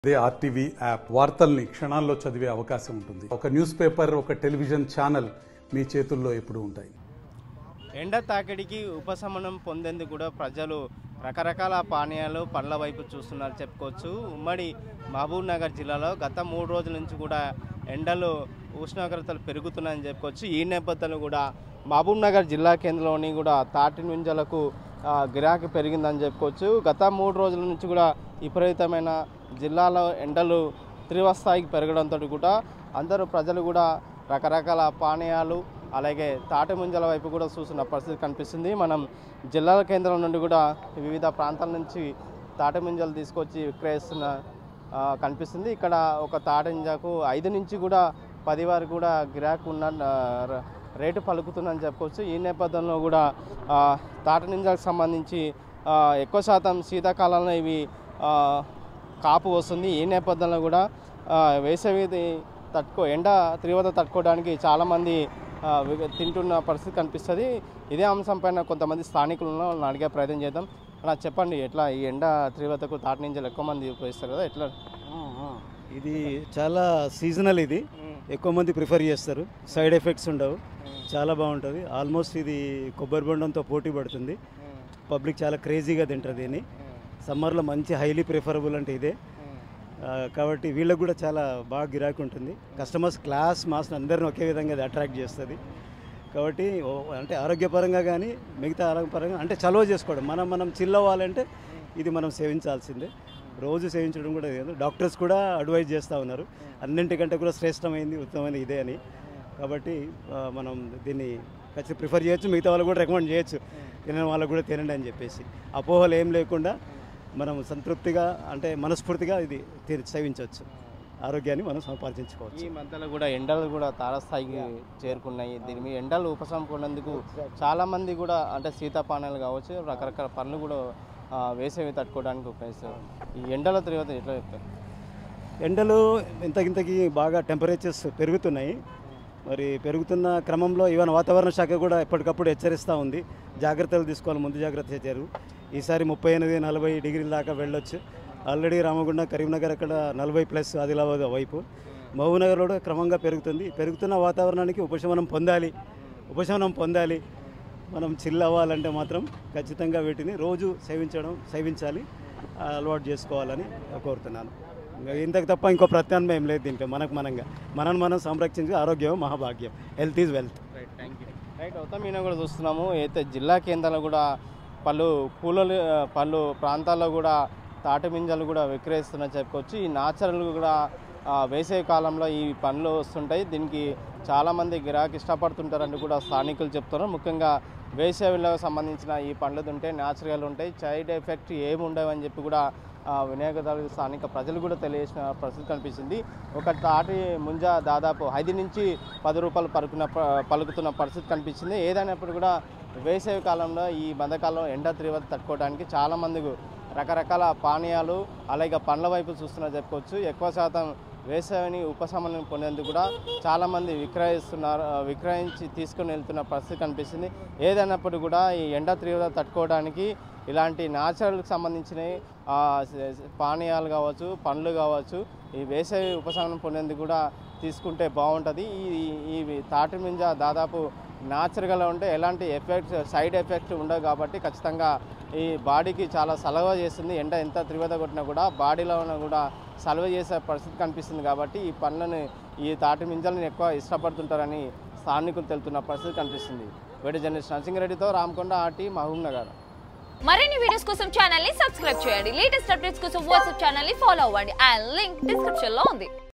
అదే RTV app వార్తల్ని క్షణాల్లో చదివే అవకాశం ఉంటుంది. ఒక న్యూస్ పేపర్, ఒక టెలివిజన్ ఛానల్ మీ చేతుల్లో ఎప్పుడూ ఉంటాయి. ఎండ తాకిడికి ఉపశమనం పొందేందుకు కూడా ప్రజలు రకరకాల పానీయాలు పండ్ల వైపు చూస్తున్నారు చెప్పుకోవచ్చు. ఉమ్మడి మహబూబ్ నగర్ జిల్లాలో గత 3 రోజుల నుంచి కూడా ఎండలు ఉష్ణోగ్రతలు పెరుగుతున్నాయని చెప్పుకోవచ్చు. ఈ నేపథ్యంలో కూడా మహబూబ్ నగర్ జిల్లా కేంద్రంలోని కూడా తాటి ముంజలకు గిరాకీ పెరిగిందని చెప్పుకోవచ్చు. గత 3 రోజుల నుంచి కూడా విపరీతమైన జిల్లాలో ఎండలు తీవ్ర స్థాయికి పెరగడంతో కూడా అందరూ ప్రజలు కూడా రకరకాల పానీయాలు అలాగే తాటి ముంజల వైపు కూడా చూస్తున్న పరిస్థితి కనిపిస్తుంది. మనం జిల్లాల కేంద్రం నుండి కూడా వివిధ ప్రాంతాల నుంచి తాటి ముంజలు తీసుకొచ్చి విక్రయిస్తున్న కనిపిస్తుంది. ఇక్కడ ఒక తాటి ముంజకు 5 నుంచి కూడా 10 వరకు కూడా గిరాకీ ఉన్న రేటు పలుకుతుందని చెప్పుకోవచ్చు. ఈ నేపథ్యంలో కూడా తాటి ముంజలకు సంబంధించి ఎక్కువ శాతం శీతాకాలంలో ఇవి కాపు వస్తుంది. ఈ నేపథ్యంలో కూడా వేసవి ఎండ తీవ్రత తట్టుకోవడానికి చాలామంది తింటున్న పరిస్థితి కనిపిస్తుంది. ఇదే అంశంపైన కొంతమంది స్థానికులను అడిగే ప్రయత్నం చేద్దాం. అలా చెప్పండి, ఎట్లా ఈ ఎండ తీవ్రతకు తాటి నుంజలు ఎక్కువ మంది ఉపయోగిస్తారు కదా, ఎట్లా? ఇది చాలా సీజనల్, ఇది ఎక్కువ మంది ప్రిఫర్ చేస్తారు, సైడ్ ఎఫెక్ట్స్ ఉండవు, చాలా బాగుంటుంది. ఆల్మోస్ట్ ఇది కొబ్బరి బొండంతో పోటీ పడుతుంది, పబ్లిక్ చాలా క్రేజీగా తింటారు దీన్ని. సమ్మర్లో మంచి హైలీ ప్రిఫరబుల్ అంటే ఇదే, కాబట్టి వీళ్ళకి కూడా చాలా బాగా గిరాకీ ఉంటుంది. కస్టమర్స్ క్లాస్ మాస్ అందరిని ఒకే విధంగా అది అట్రాక్ట్ చేస్తుంది. కాబట్టి అంటే ఆరోగ్యపరంగా కానీ మిగతా ఆరోగ్యపరంగా అంటే చలవ చేసుకోవడం, మనం చిల్ అవ్వాలంటే ఇది మనం సేవించాల్సిందే. రోజు సేవించడం కూడా లేదు, డాక్టర్స్ కూడా అడ్వైజ్ చేస్తూ ఉన్నారు అన్నింటికంటే కూడా శ్రేష్టమైంది ఉత్తమమైనది ఇదే అని. కాబట్టి మనం దీన్ని ఖచ్చితంగా ప్రిఫర్ చేయొచ్చు, మిగతా వాళ్ళకు కూడా రికమెండ్ చేయొచ్చు, తినని వాళ్ళకు కూడా తినండి అని చెప్పేసి. అపోహలు ఏం లేకుండా మనం సంతృప్తిగా అంటే మనస్ఫూర్తిగా ఇది సేవించవచ్చు, ఆరోగ్యాన్ని మనం సంపాదించుకోవచ్చు. ఈ మధ్యలో కూడా ఎండలు కూడా తారస్థాయికి చేరుకున్నాయి. దీని మీద ఎండలు ఉపశమనందుకు చాలామంది కూడా అంటే శీతాపానాలు కావచ్చు, రకరకాల పనులు కూడా వేసవి తట్టుకోవడానికి ఉపయోగిస్తారు. ఈ ఎండల తీవ్రత ఎట్లా చెప్తారు? ఎండలు ఇంతకి బాగా టెంపరేచర్స్ పెరుగుతున్నాయి. మరి పెరుగుతున్న క్రమంలో ఈవెన్ వాతావరణ శాఖ కూడా ఎప్పటికప్పుడు హెచ్చరిస్తూ ఉంది, జాగ్రత్తలు తీసుకోవాలి, ముందు జాగ్రత్త చేశారు. ఈసారి 38-40 డిగ్రీల దాకా వెళ్ళొచ్చు. ఆల్రెడీ రామగుండం, కరీంనగర్ అక్కడ 40+, ఆదిలాబాద్ వైపు, మహబూబ్నగర్లో కూడా క్రమంగా పెరుగుతుంది. పెరుగుతున్న వాతావరణానికి ఉపశమనం పొందాలి. మనం చిల్ అవ్వాలంటే మాత్రం ఖచ్చితంగా వీటిని రోజు సేవించాలి, అలవాటు చేసుకోవాలని కోరుతున్నాను. ఇంతకు తప్ప ఇంకో ప్రత్యామ్నాయం లేదు దీంట్లో. మనం సంరక్షించి ఆరోగ్యం మహాభాగ్యం, health is wealth. Right, thank you. Right, అవుతాం కూడా చూస్తున్నాము. అయితే జిల్లా కేంద్రాల్లో కూడా పలు ప్రాంతాల్లో కూడా తాటి ముంజలు కూడా విక్రయిస్తున్నా చెప్పుకోవచ్చు. ఈ నాచరలు కూడా వేసవి కాలంలో ఈ పండ్లు వస్తుంటాయి, దీనికి చాలామంది గిరాకీ ఇష్టపడుతుంటారని కూడా స్థానికులు చెప్తున్నారు. ముఖ్యంగా వేసవిలో సంబంధించిన ఈ పండ్లు తింటే న్యాచురల్ ఉంటాయి, సైడ్ ఎఫెక్ట్ ఏమి ఉండవని చెప్పి కూడా వినియోగదారులు స్థానిక ప్రజలు కూడా తెలియజేసిన పరిస్థితి కనిపిస్తుంది. ఒక తాటి ముంజ దాదాపు 5 నుంచి 10 రూపాయలు పలుకుతున్న పరిస్థితి కనిపించింది. ఏదైనప్పుడు కూడా వేసవి కాలంలో ఈ మధ్యకాలంలో ఎండ తీవ్రత తట్టుకోవడానికి చాలామంది రకరకాల పానీయాలు అలాగే పండ్ల వైపు చూస్తున్నారు చెప్పుకోవచ్చు. ఎక్కువ శాతం వేసవిని ఉపశమనం పొందేందుకు కూడా చాలామంది విక్రయించి తీసుకుని వెళ్తున్న పరిస్థితి కనిపిస్తుంది. ఏదైనప్పుడు కూడా ఈ ఎండ తీవ్రత తట్టుకోవడానికి ఇలాంటి న్యాచురల్కి సంబంధించిన పానీయాలు కావచ్చు, పండ్లు కావచ్చు, ఈ వేసవి ఉపశమనం పొందేందుకు కూడా తీసుకుంటే బాగుంటుంది. ఈ తాటి ముంజ దాదాపు న్యాచురల్గా ఉంటే ఎలాంటి సైడ్ ఎఫెక్ట్ ఉండవు కాబట్టి ఖచ్చితంగా ఈ బాడీకి చాలా సలవ చేస్తుంది. ఎండ ఎంత తీవ్రత కొట్టినా కూడా బాడీలో కూడా సలవ చేసే పరిస్థితి కనిపిస్తుంది. కాబట్టి ఈ తాటి ముంజలను ఎక్కువ ఇష్టపడుతుంటారని స్థానికులు తెలుపుతున్న పరిస్థితి కనిపిస్తుంది. వీడియో జర్నలిస్ట్ నరసింహారెడ్డితో రామకొండ, ఆర్టీ, మహబూబ్ నగర్. మరిన్ని వీడియోస్ కోసం ఛానల్ ని సబ్స్క్రైబ్ చేయండి. లేటెస్ట్ అప్డేట్స్ కోసం వాట్సాప్ ఛానల్ ని ఫాలో అవ్వండి. ఆ లింక్ డిస్క్రిప్షన్ లో ఉంది.